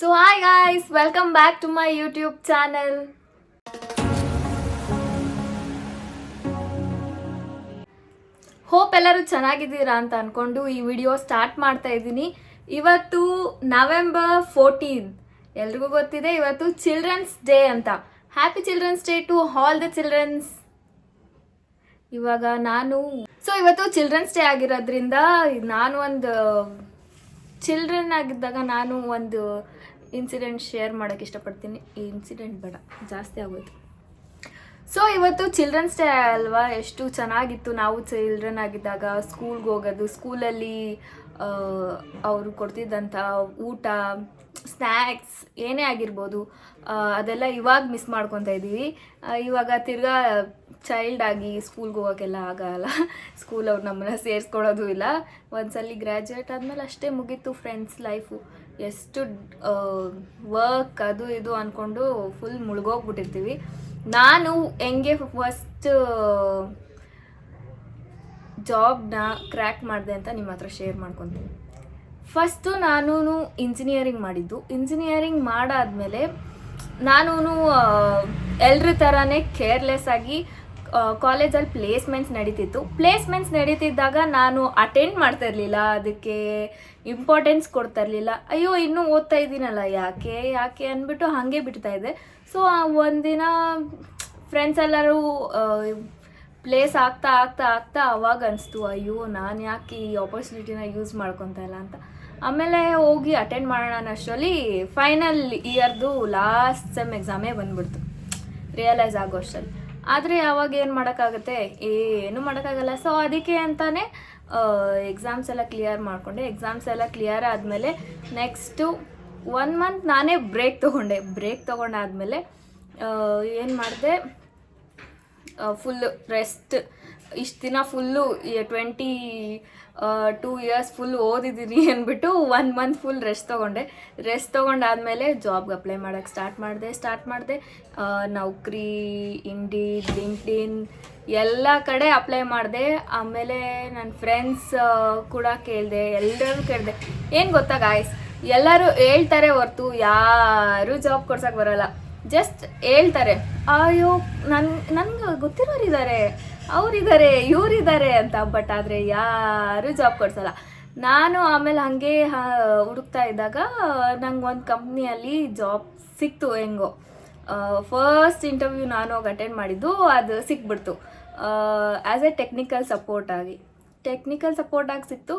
So hi guys, welcome back to my YouTube channel. Hope ಎಲ್ಲರೂ ಚೆನ್ನಾಗಿದ್ದೀರಾ ಅಂತ ಅನ್ಕೊಂಡು ಈ ವಿಡಿಯೋ ಸ್ಟಾರ್ಟ್ ಮಾಡ್ತಾ ಇದ್ದೀನಿ. ಇವತ್ತು ನವೆಂಬರ್ 14. ಎಲ್ರಿಗೂ ಗೊತ್ತಿದೆ ಇವತ್ತು ಚಿಲ್ಡ್ರನ್ಸ್ ಡೇ ಅಂತ. Happy children's day to all the children's. ಇವಾಗ ಇವತ್ತು ಚಿಲ್ಡ್ರನ್ಸ್ ಡೇ ಆಗಿರೋದ್ರಿಂದ ನಾನು ಒಂದು ಚಿಲ್ಡ್ರನ್ ಆಗಿದ್ದಾಗ ನಾನು ಒಂದು ಇನ್ಸಿಡೆಂಟ್ ಶೇರ್ ಮಾಡೋಕ್ಕೆ ಇಷ್ಟಪಡ್ತೀನಿ. ಈ ಇನ್ಸಿಡೆಂಟ್ ಬೇಡ, ಜಾಸ್ತಿ ಆಗೋಯ್ತು. ಸೊ ಇವತ್ತು ಚಿಲ್ಡ್ರನ್ಸ್ ಡೇ ಅಲ್ವಾ, ಎಷ್ಟು ಚೆನ್ನಾಗಿತ್ತು. ನಾವು ಚಿಲ್ಡ್ರನ್ ಆಗಿದ್ದಾಗ ಸ್ಕೂಲ್ಗೆ ಹೋಗೋದು, ಸ್ಕೂಲಲ್ಲಿ ಅವರು ಕೊಡ್ತಿದ್ದಂಥ ಊಟ, ಸ್ನ್ಯಾಕ್ಸ್ ಏನೇ ಆಗಿರ್ಬೋದು, ಅದೆಲ್ಲ ಇವಾಗ ಮಿಸ್ ಮಾಡ್ಕೊತಾ ಇದ್ದೀವಿ. ಇವಾಗ ತಿರ್ಗಾ ಚೈಲ್ಡ್ ಆಗಿ ಸ್ಕೂಲ್ಗೆ ಹೋಗೋಕ್ಕೆಲ್ಲ ಆಗಲ್ಲ. ಸ್ಕೂಲ್ ಅವ್ರು ನಮ್ಮನ್ನ ಸೇರಿಸ್ಕೊಳ್ಳೋದು ಇಲ್ಲ. ಒಂದ್ಸಲಿ ಗ್ರ್ಯಾಜುಯೇಟ್ ಆದಮೇಲೆ ಅಷ್ಟೇ ಮುಗೀತು ಫ್ರೆಂಡ್ಸ್ ಲೈಫು. ಎಷ್ಟು ವರ್ಕ್ ಅದು ಇದು ಅಂದ್ಕೊಂಡು ಫುಲ್ ಮುಳುಗೋಗ್ಬಿಟ್ಟಿರ್ತೀವಿ. ನಾನು ಹೆಂಗೆ ಫಸ್ಟ್ ಜಾಬ್ನ ಕ್ರ್ಯಾಕ್ ಮಾಡಿದೆ ಅಂತ ನಿಮ್ಮ ಹತ್ರ ಶೇರ್ ಮಾಡ್ಕೊತೀನಿ. ಫಸ್ಟು ನಾನು ಇಂಜಿನಿಯರಿಂಗ್ ಮಾಡಿದ್ದು. ಇಂಜಿನಿಯರಿಂಗ್ ಮಾಡಾದ್ಮೇಲೆ ನಾನು ಎಲ್ಲರ ಥರನೇ ಕೇರ್ಲೆಸ್ ಆಗಿ ಕಾಲೇಜಲ್ಲಿ ಪ್ಲೇಸ್ಮೆಂಟ್ಸ್ ನಡೀತಿದ್ದಾಗ ನಾನು ಅಟೆಂಡ್ ಮಾಡ್ತಾ ಇರಲಿಲ್ಲ, ಅದಕ್ಕೆ ಇಂಪಾರ್ಟೆನ್ಸ್ ಕೊಡ್ತಾ ಇರಲಿಲ್ಲ. ಅಯ್ಯೋ ಇನ್ನೂ ಓದ್ತಾ ಇದ್ದೀನಲ್ಲ, ಯಾಕೆ ಅಂದ್ಬಿಟ್ಟು ಹಾಗೆ ಬಿಡ್ತಾ ಇದ್ದೆ. ಸೊ ಒಂದಿನ ಫ್ರೆಂಡ್ಸ್ ಎಲ್ಲರೂ ಪ್ಲೇಸ್ ಆಗ್ತಾ ಅವಾಗ ಅನಿಸ್ತು, ಅಯ್ಯೋ ನಾನು ಯಾಕೆ ಈ ಆಪರ್ಚುನಿಟಿನ ಯೂಸ್ ಮಾಡ್ಕೊತಾ ಇಲ್ಲ ಅಂತ. ಆಮೇಲೆ ಹೋಗಿ ಅಟೆಂಡ್ ಮಾಡೋಣ ಅನ್ನೋಷ್ಟರಲ್ಲಿ ಫೈನಲ್ ಇಯರ್ದು ಲಾಸ್ಟ್ ಸೆಮ್ ಎಕ್ಸಾಮೇ ಬಂದ್ಬಿಡ್ತು, ರಿಯಲೈಸ್ ಆಗೋ ಅಷ್ಟರಲ್ಲಿ. ಆದರೆ ಅವಾಗ ಏನು ಮಾಡೋಕ್ಕಾಗುತ್ತೆ, ಏನೂ ಮಾಡೋಕ್ಕಾಗಲ್ಲ. ಸೊ ಅದಕ್ಕೆ ಅಂತಲೇ ಎಕ್ಸಾಮ್ಸ್ ಎಲ್ಲ ಕ್ಲಿಯರ್ ಮಾಡಿಕೊಂಡೆ. ಎಕ್ಸಾಮ್ಸ್ ಎಲ್ಲ ಕ್ಲಿಯರ್ ಆದಮೇಲೆ ನೆಕ್ಸ್ಟು 1 ಮಂತ್ ನಾನೇ ಬ್ರೇಕ್ ತೊಗೊಂಡಾದ್ಮೇಲೆ ಏನು ಮಾಡಿದೆ, ಫುಲ್ಲು ರೆಸ್ಟ್. ಇಷ್ಟು ದಿನ ಫುಲ್ಲು 22 ಇಯರ್ಸ್ ಫುಲ್ ಓದಿದ್ದೀನಿ ಅಂದ್ಬಿಟ್ಟು 1 ಮಂತ್ ಫುಲ್ ರೆಸ್ಟ್ ತೊಗೊಂಡಾದ್ಮೇಲೆ ಜಾಬ್ಗೆ ಅಪ್ಲೈ ಮಾಡೋಕ್ಕೆ ಸ್ಟಾರ್ಟ್ ಮಾಡಿದೆ. ನೌಕರಿ, ಇಂಡೀಡ್, ಲಿಂಕ್ಡ್ಇನ್ ಎಲ್ಲ ಕಡೆ ಅಪ್ಲೈ ಮಾಡಿದೆ. ಆಮೇಲೆ ನನ್ನ ಫ್ರೆಂಡ್ಸ್ ಕೂಡ ಕೇಳಿದೆ, ಎಲ್ಲರೂ ಕೇಳಿದೆ. ಏನು ಗೊತ್ತಾ ಗಾಯ್ಸ್, ಎಲ್ಲರೂ ಹೇಳ್ತಾರೆ ಹೊರ್ತು ಯಾರೂ ಜಾಬ್ ಕೊಡ್ಸೋಕೆ ಬರೋಲ್ಲ. ಜಸ್ಟ್ ಹೇಳ್ತಾರೆ, ಅಯ್ಯೋ ನನ್ಗೆ ಗೊತ್ತಿರೋರಿದ್ದಾರೆ, ಅವರಿದ್ದಾರೆ, ಇವರಿದ್ದಾರೆ ಅಂತ. ಬಟ್ ಆದರೆ ಯಾರೂ ಜಾಬ್ ಕೊಡ್ಸಲ್ಲ. ನಾನು ಆಮೇಲೆ ಹಾಗೆ ಹುಡುಕ್ತಾ ಇದ್ದಾಗ ನಂಗೆ ಒಂದು ಕಂಪ್ನಿಯಲ್ಲಿ ಜಾಬ್ ಸಿಕ್ತು. ಹೆಂಗೋ ಫಸ್ಟ್ ಇಂಟರ್ವ್ಯೂ ನಾನು ಹೋಗಿ ಅಟೆಂಡ್ ಮಾಡಿದ್ದು, ಅದು ಸಿಕ್ಬಿಡ್ತು. ಆ್ಯಸ್ ಎ ಟೆಕ್ನಿಕಲ್ ಸಪೋರ್ಟ್ ಆಗಿ ಸಿಕ್ತು.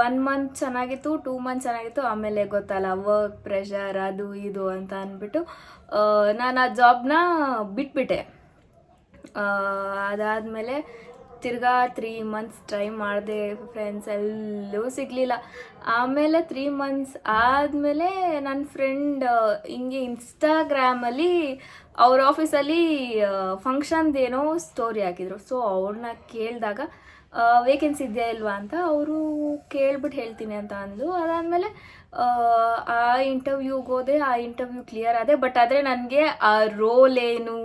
1 ಮಂತ್ ಚೆನ್ನಾಗಿತ್ತು, 2 ಮಂತ್ ಚೆನ್ನಾಗಿತ್ತು. ಆಮೇಲೆ ಗೊತ್ತಲ್ಲ, ವರ್ಕ್ ಪ್ರೆಷರ್ ಅದು ಇದು ಅಂತ ಅಂದ್ಬಿಟ್ಟು ನಾನು ಆ ಜಾಬ್ನ ಬಿಟ್ಬಿಟ್ಟೆ. ಅದಾದಮೇಲೆ ತಿರ್ಗಾ 3 ಮಂತ್ಸ್ ಟ್ರೈ ಮಾಡಿದೆ, ಫ್ರೆಂಡ್ಸ್ ಎಲ್ಲೂ ಸಿಗಲಿಲ್ಲ. ಆಮೇಲೆ 3 ಮಂತ್ಸ್ ಆದಮೇಲೆ ನನ್ನ ಫ್ರೆಂಡ್ ಹಿಂಗೆ ಇನ್ಸ್ಟಾಗ್ರಾಮಲ್ಲಿ ಅವ್ರ ಆಫೀಸಲ್ಲಿ ಫಂಕ್ಷನ್ದೇನೋ ಸ್ಟೋರಿ ಹಾಕಿದ್ರು. ಸೊ ಅವ್ರನ್ನ ಕೇಳಿದಾಗ ವೇಕೆನ್ಸಿ ಇದೆಯಾ ಇಲ್ವಾ ಅಂತ, ಅವರು ಕೇಳ್ಬಿಟ್ಟು ಹೇಳ್ತೀನಿ ಅಂತ ಅಂದು. ಅದಾದಮೇಲೆ ಆ ಇಂಟರ್ವ್ಯೂಗೆ ಹೋದೆ, ಆ ಇಂಟರ್ವ್ಯೂ ಕ್ಲಿಯರ್ ಆದೆ. ಬಟ್ ಆದರೆ ನನಗೆ ಆ ರೋಲ್ ಏನು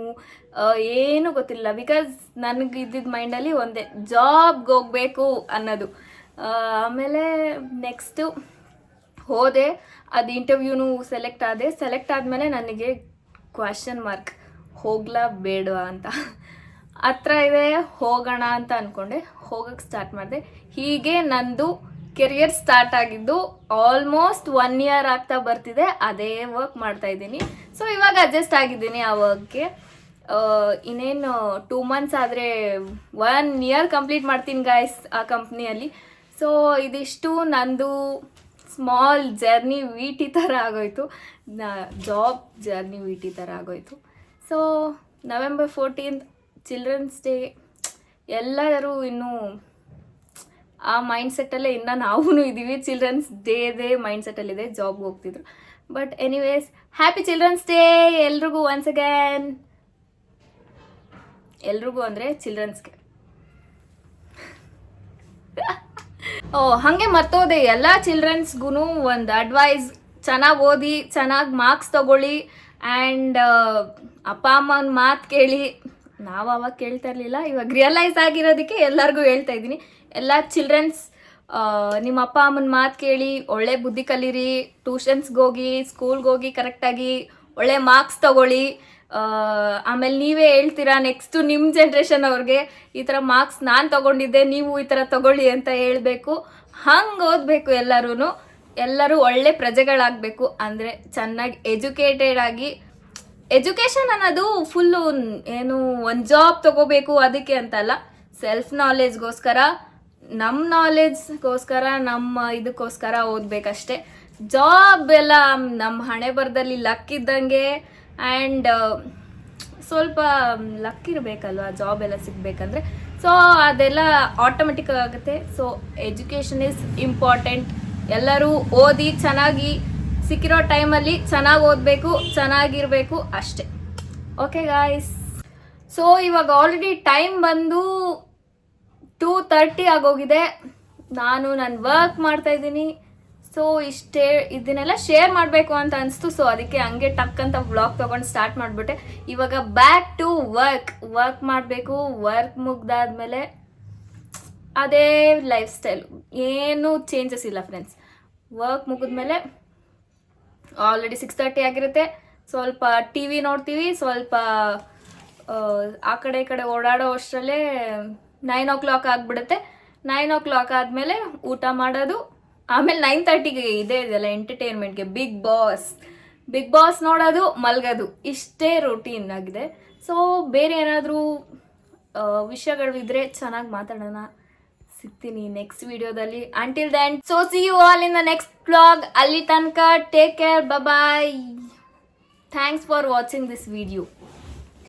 ಗೊತ್ತಿಲ್ಲ. ಬಿಕಾಸ್ ನನಗೆ ಇದ್ದಿದ್ದ ಮೈಂಡಲ್ಲಿ ಒಂದೇ, ಜಾಬ್ಗೆ ಹೋಗಬೇಕು ಅನ್ನೋದು. ಆಮೇಲೆ ನೆಕ್ಸ್ಟು ಹೋದೆ, ಅದು ಇಂಟರ್ವ್ಯೂನು ಸೆಲೆಕ್ಟ್ ಆದಮೇಲೆ ನನಗೆ ಕ್ವೆಶ್ಚನ್ ಮಾರ್ಕ್, ಹೋಗ್ಲಾ ಬೇಡವಾ ಅಂತ. ಹತ್ರ ಇದೆ, ಹೋಗೋಣ ಅಂತ ಅಂದ್ಕೊಂಡೆ, ಹೋಗೋಕ್ಕೆ ಸ್ಟಾರ್ಟ್ ಮಾಡಿದೆ. ಹೀಗೆ ನಂದು ಕೆರಿಯರ್ ಸ್ಟಾರ್ಟ್ ಆಗಿದ್ದು ಆಲ್ಮೋಸ್ಟ್ 1 ಇಯರ್ ಆಗ್ತಾ ಬರ್ತಿದೆ. ಅದೇ ವರ್ಕ್ ಮಾಡ್ತಾ ಇದ್ದೀನಿ. ಸೊ ಇವಾಗ ಅಡ್ಜಸ್ಟ್ ಆಗಿದ್ದೀನಿ ಆ ವರ್ಕ್ಗೆ. ಇನ್ನೇನು 2 ಮಂತ್ಸ್ ಆದರೆ 1 ಇಯರ್ ಕಂಪ್ಲೀಟ್ ಮಾಡ್ತೀನಿ ಗಾಯ್ಸ್ ಆ ಕಂಪ್ನಿಯಲ್ಲಿ. ಸೊ ಇದಿಷ್ಟು ನಂದು ಸ್ಮಾಲ್ ಜರ್ನಿ VT ಥರ ಆಗೋಯ್ತು, ಜಾಬ್ ಜರ್ನಿ VT ಥರ ಆಗೋಯ್ತು. So November 14 children's day. ಎಲ್ಲರೂ ಇನ್ನೂ ಆ ಮೈಂಡ್ಸೆಟ್ಟಲ್ಲೇ ನಾವು ಇದ್ದೀವಿ. ಚಿಲ್ಡ್ರನ್ಸ್ ಡೇದೇ ಮೈಂಡ್ಸೆಟ್ಟಲ್ಲಿದೆ, ಜಾಬ್ಗೆ ಹೋಗ್ತಿದ್ರು. But anyways, happy children's day ಎಲ್ರಿಗೂ ಒನ್ಸ್ ಅಗೇನ್. ಎಲ್ರಿಗೂ ಅಂದರೆ ಚಿಲ್ಡ್ರನ್ಸ್ಗೆ. ಹಾಗೆ ಮರ್ತೋದೆ, ಎಲ್ಲ ಚಿಲ್ಡ್ರನ್ಸ್ಗೂ ಒಂದು ಅಡ್ವೈಸ್, ಚೆನ್ನಾಗಿ ಓದಿ, ಚೆನ್ನಾಗಿ ಮಾರ್ಕ್ಸ್ ತಗೊಳ್ಳಿ, ಆ್ಯಂಡ್ ಅಪ್ಪ ಅಮ್ಮನ ಮಾತು ಕೇಳಿ. ನಾವು ಅವಾಗ ಕೇಳ್ತಾ ಇರಲಿಲ್ಲ, ಇವಾಗ ರಿಯಲೈಸ್ ಆಗಿರೋದಕ್ಕೆ ಎಲ್ಲರಿಗೂ ಹೇಳ್ತಾ ಇದ್ದೀನಿ. ಎಲ್ಲ ಚಿಲ್ಡ್ರನ್ಸ್ ನಿಮ್ಮ ಅಪ್ಪ ಅಮ್ಮನ ಮಾತು ಕೇಳಿ ಒಳ್ಳೆ ಬುದ್ಧಿ ಕಲೀರಿ, ಟ್ಯೂಷನ್ಸ್ಗೆ ಹೋಗಿ, ಸ್ಕೂಲ್ಗೆ ಹೋಗಿ ಕರೆಕ್ಟಾಗಿ ಒಳ್ಳೆ ಮಾರ್ಕ್ಸ್ ತಗೊಳ್ಳಿ. ಆಮೇಲೆ ನೀವೇ ಹೇಳ್ತೀರಾ ನೆಕ್ಸ್ಟು ನಿಮ್ಮ ಜನ್ರೇಷನ್ ಅವ್ರಿಗೆ ಈ ಥರ ಮಾರ್ಕ್ಸ್ ನಾನು ತಗೊಂಡಿದ್ದೆ, ನೀವು ಈ ಥರ ತಗೊಳ್ಳಿ ಅಂತ ಹೇಳಬೇಕು. ಹಂಗೆ ಓದಬೇಕು ಎಲ್ಲರೂ ಒಳ್ಳೆ ಪ್ರಜೆಗಳಾಗಬೇಕು. ಅಂದರೆ ಚೆನ್ನಾಗಿ ಎಜುಕೇಟೆಡ್ ಆಗಿ, ಎಜುಕೇಷನ್ ಅನ್ನೋದು ಫುಲ್ಲು ಏನು ಒಂದು ಜಾಬ್ ತಗೋಬೇಕು ಅದಕ್ಕೆ ಅಂತಲ್ಲ, ಸೆಲ್ಫ್ ನಾಲೆಜ್ಗೋಸ್ಕರ, ನಮ್ಮ ನಾಲೆಜ್ಗೋಸ್ಕರ, ನಮ್ಮ ಇದಕ್ಕೋಸ್ಕರ ಓದಬೇಕಷ್ಟೆ. ಜಾಬ್ ಎಲ್ಲ ನಮ್ಮ ಹಣೆ ಬರದಲ್ಲಿ ಲಕ್ ಇದ್ದಂಗೆ. ಆ್ಯಂಡ್ ಸ್ವಲ್ಪ ಲಕ್ ಇರಬೇಕಲ್ವ ಜಾಬ್ ಎಲ್ಲ ಸಿಗಬೇಕಂದ್ರೆ. ಸೊ ಅದೆಲ್ಲ ಆಟೋಮೆಟಿಕ್ ಆಗುತ್ತೆ. So education is important. ಎಲ್ಲರೂ ಓದಿ ಚೆನ್ನಾಗಿ ಸಿಕ್ಕಿರೋ ಟೈಮಲ್ಲಿ ಚೆನ್ನಾಗಿ ಓದಬೇಕು, ಚೆನ್ನಾಗಿರಬೇಕು ಅಷ್ಟೆ. ಓಕೆ ಗಾಯ್ಸ್, ಸೊ ಇವಾಗ ಆಲ್ರೆಡಿ ಟೈಮ್ ಬಂದು 2:30 ಆಗೋಗಿದೆ. ನಾನು ವರ್ಕ್ ಮಾಡ್ತಾ ಇದ್ದೀನಿ. ಸೊ ಇದನ್ನೆಲ್ಲ ಶೇರ್ ಮಾಡಬೇಕು ಅಂತ ಅನಿಸ್ತು. ಸೊ ಅದಕ್ಕೆ ಹಂಗೆ ಟಕ್ ಅಂತ ವ್ಲಾಗ್ ತೊಗೊಂಡು ಸ್ಟಾರ್ಟ್ ಮಾಡಿಬಿಟ್ಟೆ. ಇವಾಗ ಬ್ಯಾಕ್ ಟು ವರ್ಕ್ ಮಾಡಬೇಕು. ವರ್ಕ್ ಮುಗ್ದಾದ್ಮೇಲೆ ಅದೇ ಲೈಫ್ ಸ್ಟೈಲ್, ಏನೂ ಚೇಂಜಸ್ ಇಲ್ಲ ಫ್ರೆಂಡ್ಸ್. ವರ್ಕ್ ಮುಗಿದ್ಮೇಲೆ ಆಲ್ರೆಡಿ 6:30 ಆಗಿರುತ್ತೆ. ಸ್ವಲ್ಪ ಟಿ ವಿ ನೋಡ್ತೀವಿ, ಸ್ವಲ್ಪ ಆ ಕಡೆ ಈ ಕಡೆ ಓಡಾಡೋ ಅಷ್ಟರಲ್ಲೇ 9 o'clock ಆಗಿಬಿಡುತ್ತೆ. 9 o'clock ಆದಮೇಲೆ ಊಟ ಮಾಡೋದು. ಆಮೇಲೆ 9:30ಗೆ ಇದೆಯಲ್ಲ ಎಂಟರ್ಟೈನ್ಮೆಂಟ್ಗೆ ಬಿಗ್ ಬಾಸ್ ನೋಡೋದು, ಮಲ್ಗೋದು, ಇಷ್ಟೇ ರೂಟೀನ್ ಆಗಿದೆ. ಸೊ ಬೇರೆ ಏನಾದರೂ ವಿಷಯಗಳು ಇದ್ರೆ ಚೆನ್ನಾಗಿ ಮಾತಾಡೋಣ. ಸಿಗ್ತೀನಿ ನೆಕ್ಸ್ಟ್ ವಿಡಿಯೋದಲ್ಲಿ. Until then, so see you all in the next vlog. ಅಲ್ಲಿ ತನಕ take care, bye. Thanks for watching this video.